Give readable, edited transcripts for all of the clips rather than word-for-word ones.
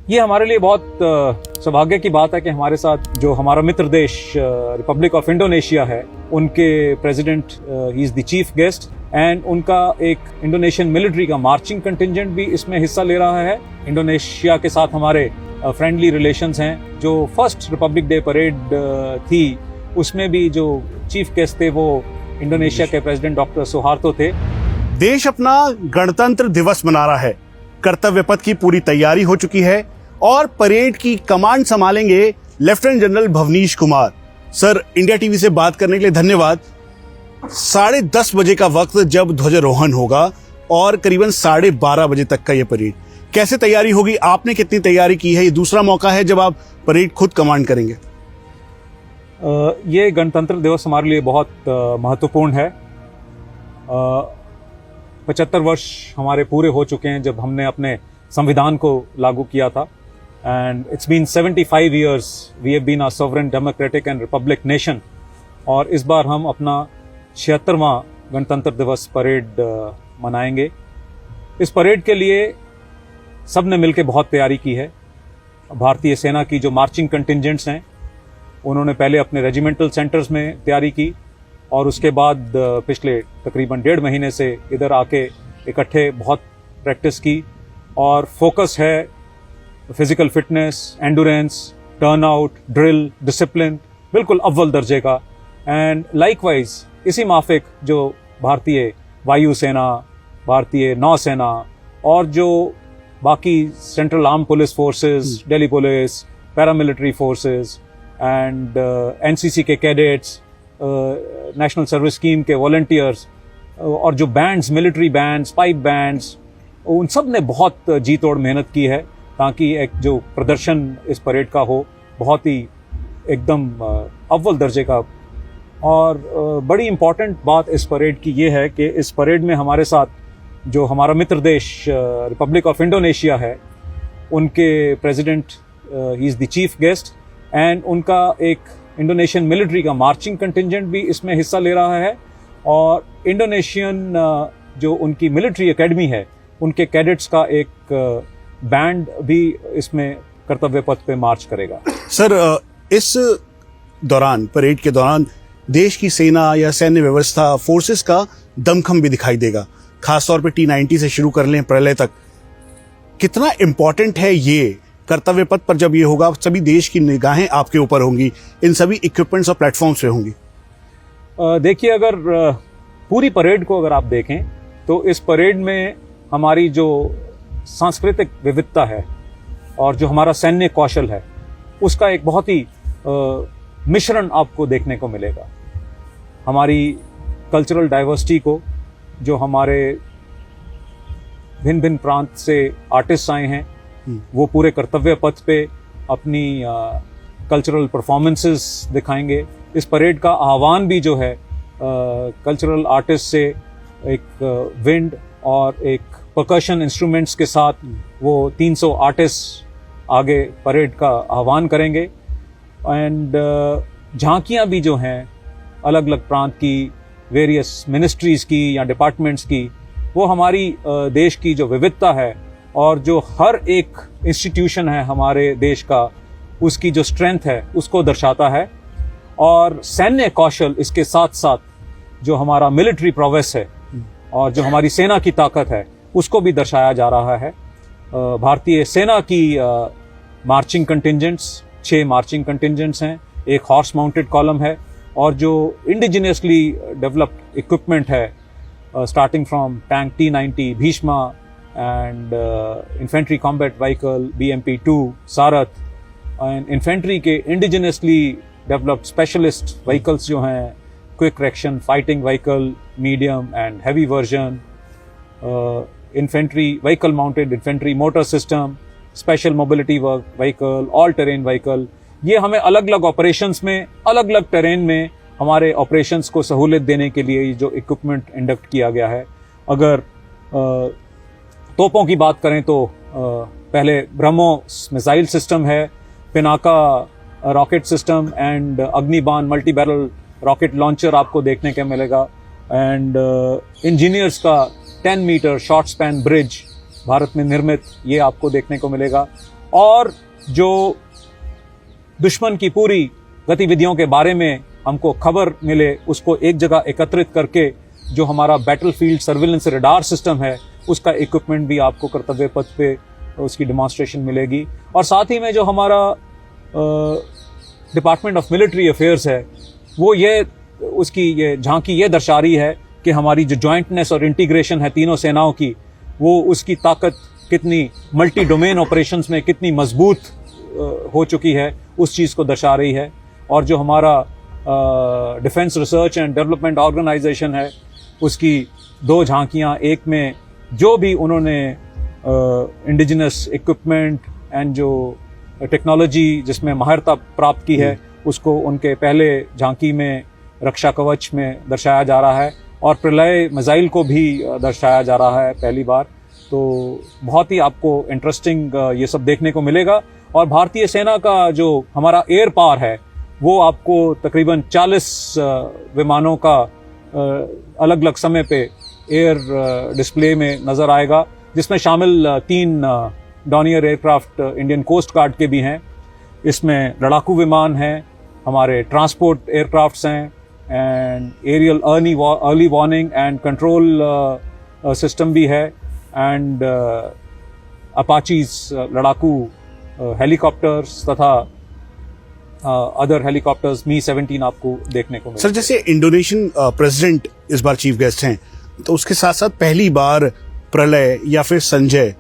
ये हमारे लिए बहुत सौभाग्य की बात है कि हमारे साथ जो हमारा मित्र देश रिपब्लिक ऑफ इंडोनेशिया है, उनके president he is the chief guest and उनका एक इंडोनेशियन मिलिट्री का मार्चिंग कंटिंजेंट भी इसमें हिस्सा ले रहा है। इंडोनेशिया के साथ हमारे फ्रेंडली रिलेशंस हैं। जो फर्स्ट रिपब्लिक डे परेड थी उसमें भी जो चीफ गेस्ट थे वो इंडोनेशिया के प्रेसिडेंट डॉक्टर सुहार्तो थे। देश अपना गणतंत्र दिवस मना रहा है, कर्तव्य पथ की पूरी तैयारी हो चुकी है और परेड की कमांड संभालेंगे lieutenant general Bhavnish Kumar. Sir, India TV से बात करने के लिए धन्यवाद। 10:30 बजे का वक्त जब ध्वजारोहण होगा और करीबन 12:30 बजे तक का ये परेड, कैसे तैयारी होगी? आपने कितनी तैयारी की है? ये दूसरा मौका है जब आप परेड खुद कमांड करेंगे। ये गणतंत्र दिवस हमारे लिए बहुत महत्वपूर्ण है। 75 वर्ष हमारे पूरे हो चुके हैं जब हमने अपने संविधान को लागू किया था and it's been 75 years we have been a sovereign democratic and republic nation. और इस बार हम अपना 76वां गणतंत्र दिवस परेड मनाएंगे। इस परेड के लिए सब ने मिलकर बहुत तैयारी की है। भारतीय सेना की जो मार्चिंग कंटिंजेंट्स हैं उन्होंने पहले अपने रेजिमेंटल सेंटर्स में तैयारी की और उसके बाद पिछले तकरीबन 1.5 महीने से इधर आके इकट्ठे बहुत प्रैक्टिस की और फोकस है physical fitness, endurance, turnout, drill, discipline बिल्कुल अव्वल दर्जे का। एंड लाइकवाइज इसी माफिक जो भारतीय वायुसेना, भारतीय नौसेना और जो बाकी central arm police forces, Delhi police, paramilitary forces and NCC के कैडेट्स, नेशनल सर्विस स्कीम के वॉलंटियर्स और जो bands, military bands, pipe bands, उन सब ने बहुत जी तोड़ मेहनत की है ताकि एक जो प्रदर्शन इस परेड का हो बहुत ही एकदम अव्वल दर्जे का। और बड़ी इम्पॉर्टेंट बात इस परेड की ये है कि इस परेड में हमारे साथ जो हमारा मित्र देश रिपब्लिक ऑफ इंडोनेशिया है, उनके president he is the chief guest and उनका एक इंडोनेशियन मिलिट्री का मार्चिंग कंटिंजेंट भी इसमें हिस्सा ले रहा है। और इंडोनेशियन जो उनकी मिलिट्री एकेडमी है, उनके कैडेट्स का एक बैंड भी इसमें कर्तव्य पथ पे मार्च करेगा। सर, इस दौरान, परेड के दौरान देश की सेना या सैन्य व्यवस्था, फोर्सेस का दमखम भी दिखाई देगा। खासतौर पे T-90 से शुरू कर लें प्रलय तक, कितना इंपॉर्टेंट है ये कर्तव्य पथ पर जब ये होगा, सभी देश की निगाहें आपके ऊपर होंगी, इन सभी इक्विपमेंट्स और प्लेटफॉर्म्स पे होंगी। देखिए, अगर पूरी परेड को अगर आप देखें तो इस परेड में हमारी जो सांस्कृतिक विविधता है और जो हमारा सैन्य कौशल है उसका एक बहुत ही मिश्रण आपको देखने को मिलेगा। हमारी कल्चरल डाइवर्सिटी को, जो हमारे भिन्न भिन्न प्रांत से आर्टिस्ट आए हैं, वो पूरे कर्तव्य पथ पे अपनी कल्चरल परफॉर्मेंसेस दिखाएंगे। इस परेड का आह्वान भी जो है कल्चरल आर्टिस्ट से एक विंड और एक परकशन इंस्ट्रूमेंट्स के साथ वो 300 आर्टिस्ट आगे परेड का आह्वान करेंगे। एंड झांकियाँ भी जो हैं अलग अलग प्रांत की, वेरियस मिनिस्ट्रीज़ की या डिपार्टमेंट्स की, वो हमारी देश की जो विविधता है और जो हर एक इंस्टीट्यूशन है हमारे देश का, उसकी जो स्ट्रेंथ है उसको दर्शाता है। और सैन्य कौशल इसके साथ साथ जो हमारा मिलिट्री प्रोवेस है और जो हमारी सेना की ताकत है उसको भी दर्शाया जा रहा है। भारतीय सेना की मार्चिंग कंटिंजेंट्स, 6 मार्चिंग कंटिंजेंट्स हैं, एक हॉर्स माउंटेड कॉलम है और जो इंडिजिनियसली डेवलप्ड इक्विपमेंट है, starting from tank T-90 Bheeshma and infantry combat vehicle BMP-2 Sarath and infantry के इंडिजिनियसली डेवलप्ड स्पेशलिस्ट व्हीकल्स जो हैं, quick reaction fighting vehicle, medium and heavy version, infantry vehicle mounted infantry motor system, special mobility vehicle, all terrain vehicle. ये हमें अलग अलग operations में, अलग अलग टेरेन में हमारे ऑपरेशंस को सहूलियत देने के लिए जो इक्विपमेंट इंडक्ट किया गया है। अगर तोपों की बात करें तो पहले ब्रह्मोस मिसाइल सिस्टम है, Pinaka rocket system and Agnibaan multi barrel rocket launcher आपको देखने को मिलेगा। एंड इंजीनियर्स का 10 metre short span bridge Bharat में निर्मित, ये आपको देखने को मिलेगा। और जो दुश्मन की पूरी गतिविधियों के बारे में हमको खबर मिले उसको एक जगह एकत्रित करके जो हमारा बैटलफील्ड सर्विलेंस रडार सिस्टम है उसका इक्विपमेंट भी आपको कर्तव्य पथ पे उसकी डिमॉन्स्ट्रेशन मिलेगी। और साथ ही में जो हमारा डिपार्टमेंट ऑफ मिलिट्री अफेयर्स है वो ये उसकी ये झांकी ये दर्शा रही है कि हमारी जो जॉइंटनेस और इंटीग्रेशन है तीनों सेनाओं की वो उसकी ताकत कितनी मल्टी डोमेन ऑपरेशंस में कितनी मजबूत हो चुकी है उस चीज़ को दर्शा रही है। और जो हमारा defence research and development organisation है उसकी दो झांकियां, एक में जो भी उन्होंने इंडिजिनस इक्विपमेंट एंड जो टेक्नोलॉजी जिसमें माहिरता प्राप्त की है उसको उनके पहले झांकी में रक्षा कवच में दर्शाया जा रहा है और प्रलय मिसाइल को भी दर्शाया जा रहा है पहली बार। तो बहुत ही आपको इंटरेस्टिंग ये सब देखने को मिलेगा। और भारतीय सेना का जो हमारा एयर पावर है वो आपको तकरीबन 40 विमानों का अलग अलग समय पे एयर डिस्प्ले में नज़र आएगा, जिसमें शामिल 3 Dornier aircraft Indian coast guard के भी हैं। इसमें लड़ाकू विमान हैं, हमारे ट्रांसपोर्ट एयरक्राफ्ट्स हैं and aerial early warning and control system भी है एंड अपाचीज लड़ाकू हेलीकॉप्टर्स तथा अदर हेलीकॉप्टर्स मी-17 आपको देखने को मिलेंगे। सर, जैसे इंडोनेशियन प्रेसिडेंट इस बार चीफ गेस्ट हैं तो उसके साथ साथ पहली बार प्रलय या फिर संजय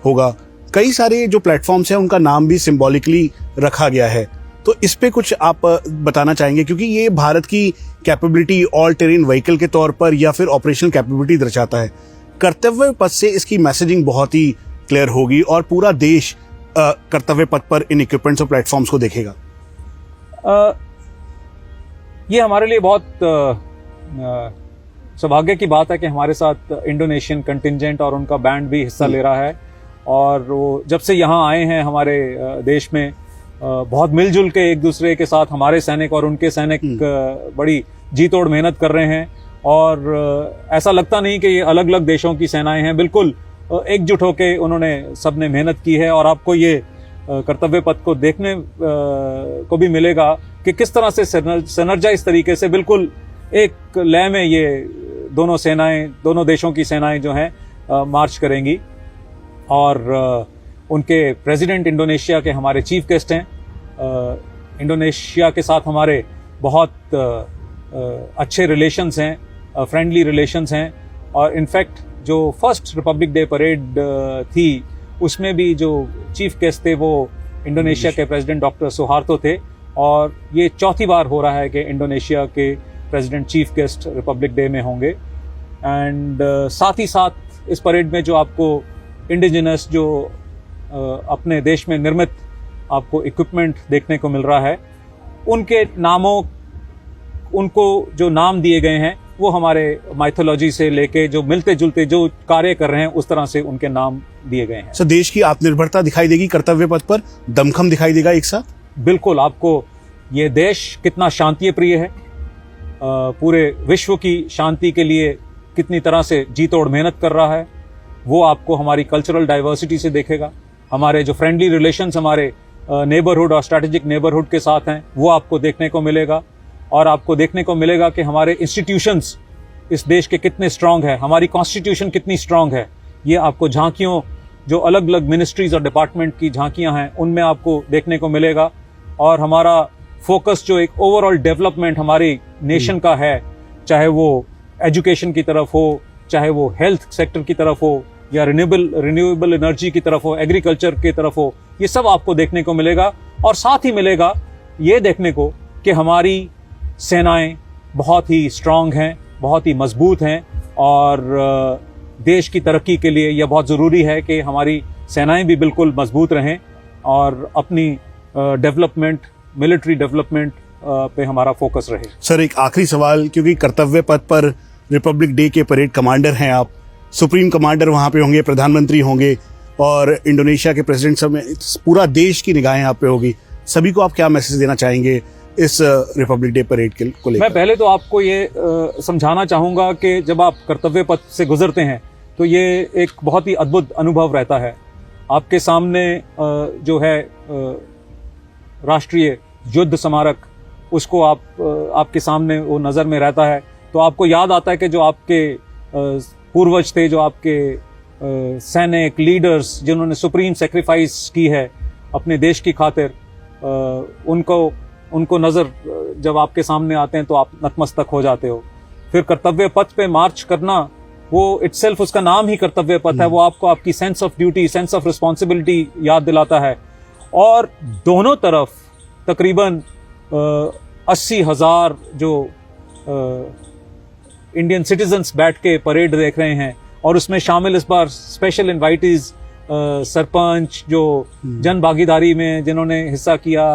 होगा। कई सारे जो प्लेटफॉर्म्स हैं उनका नाम भी सिंबॉलिकली रखा गया है, तो इस पे कुछ आप बताना चाहेंगे क्योंकि ये भारत की कैपेबिलिटी ऑल टेरेन व्हीकल के तौर पर या फिर ऑपरेशनल कैपेबिलिटी दर्शाता है। कर्तव्य पथ से इसकी मैसेजिंग बहुत ही क्लियर होगी और पूरा देश कर्तव्य पथ पर इन इक्विपमेंट्स और प्लेटफॉर्म्स को देखेगा। ये हमारे लिए बहुत सौभाग्य की बात है कि हमारे साथ इंडोनेशियन कंटिंजेंट और उनका बैंड भी हिस्सा ले रहा है और वो जब से यहाँ आए हैं हमारे देश में बहुत मिलजुल के एक दूसरे के साथ हमारे सैनिक और उनके सैनिक बड़ी जी तोड़ मेहनत कर रहे हैं और ऐसा लगता नहीं कि ये अलग अलग देशों की सेनाएं हैं, बिल्कुल एकजुट होकर उन्होंने सबने मेहनत की है। और आपको ये कर्तव्य पथ को देखने को भी मिलेगा कि किस तरह से सिनर्जाइज तरीके से बिल्कुल एक लय में ये दोनों सेनाएं, दोनों देशों की सेनाएं जो हैं मार्च करेंगी। और उनके प्रेसिडेंट इंडोनेशिया के हमारे चीफ गेस्ट हैं। इंडोनेशिया के साथ हमारे बहुत अच्छे रिलेशंस हैं, फ्रेंडली रिलेशंस हैं और इनफैक्ट जो फर्स्ट रिपब्लिक डे परेड थी उसमें भी जो चीफ गेस्ट थे वो इंडोनेशिया के प्रेसिडेंट डॉक्टर सुहार्तो थे और ये चौथी बार हो रहा है कि इंडोनेशिया के president chief guest Republic day में होंगे। एंड साथ ही साथ इस परेड में जो आपको इंडिजिनस जो अपने देश में निर्मित आपको इक्विपमेंट देखने को मिल रहा है उनके नामों, उनको जो नाम दिए गए हैं वो हमारे माइथोलॉजी से लेके जो मिलते जुलते जो कार्य कर रहे हैं उस तरह से उनके नाम दिए गए हैं। सर, देश की आत्मनिर्भरता दिखाई देगी कर्तव्य पथ पर, दमखम दिखाई देगा एक साथ। बिल्कुल, आपको ये देश कितना शांति प्रिय है, पूरे विश्व की शांति के लिए कितनी तरह से जी तोड़ मेहनत कर रहा है वो आपको हमारी कल्चरल डाइवर्सिटी से देखेगा। हमारे जो फ्रेंडली रिलेशंस हमारे नेबरहुड और स्ट्रैटेजिक नेबरहुड के साथ हैं वो आपको देखने को मिलेगा। और आपको देखने को मिलेगा कि हमारे इंस्टीट्यूशंस इस देश के कितने स्ट्रांग है, हमारी कॉन्स्टिट्यूशन कितनी स्ट्रांग है। ये आपको झांकियों, जो अलग अलग मिनिस्ट्रीज और डिपार्टमेंट की झांकियां हैं उनमें आपको देखने को मिलेगा। और हमारा फोकस जो एक ओवरऑल डेवलपमेंट हमारी नेशन का है, चाहे वो एजुकेशन की तरफ हो, चाहे वो हेल्थ सेक्टर की तरफ हो या रिन्यूएबल एनर्जी की तरफ हो, एग्रीकल्चर की तरफ हो, ये सब आपको देखने को मिलेगा। और साथ ही मिलेगा ये देखने को कि हमारी सेनाएं बहुत ही स्ट्रांग हैं, बहुत ही मजबूत हैं और देश की तरक्की के लिए यह बहुत ज़रूरी है कि हमारी सेनाएं भी बिल्कुल मजबूत रहें और अपनी डेवलपमेंट, मिलिट्री डेवलपमेंट पे हमारा फोकस रहे। सर, एक आखिरी सवाल, क्योंकि कर्तव्य पथ पर रिपब्लिक डे के परेड कमांडर हैं आप, सुप्रीम कमांडर वहाँ पे होंगे, प्रधानमंत्री होंगे और इंडोनेशिया के प्रेसिडेंट सब में पूरा देश की निगाहें आप पे होगी। सभी को आप क्या मैसेज देना चाहेंगे इस रिपब्लिक डे परेड को लेकर? मैं पहले तो आपको ये समझाना चाहूँगा कि जब आप कर्तव्य पथ से गुजरते हैं तो ये एक बहुत ही अद्भुत अनुभव रहता है। आपके सामने जो है राष्ट्रीय युद्ध स्मारक, उसको आपके सामने वो नज़र में रहता है, तो आपको याद आता है कि जो आपके पूर्वज थे, जो आपके सैनिक लीडर्स जिन्होंने सुप्रीम सेक्रीफाइस की है अपने देश की खातिर, उनको नज़र जब आपके सामने आते हैं तो आप नतमस्तक हो जाते हो। फिर कर्तव्य पथ पे मार्च करना, वो इटसेल्फ, उसका नाम ही कर्तव्य पथ है, वो आपको आपकी sense of duty, sense of responsibility याद दिलाता है। और दोनों तरफ तकरीबन 80,000 जो इंडियन सिटीजन्स बैठ के परेड देख रहे हैं, और उसमें शामिल इस बार स्पेशल इनवाइटीज सरपंच जो जन भागीदारी में जिन्होंने हिस्सा किया,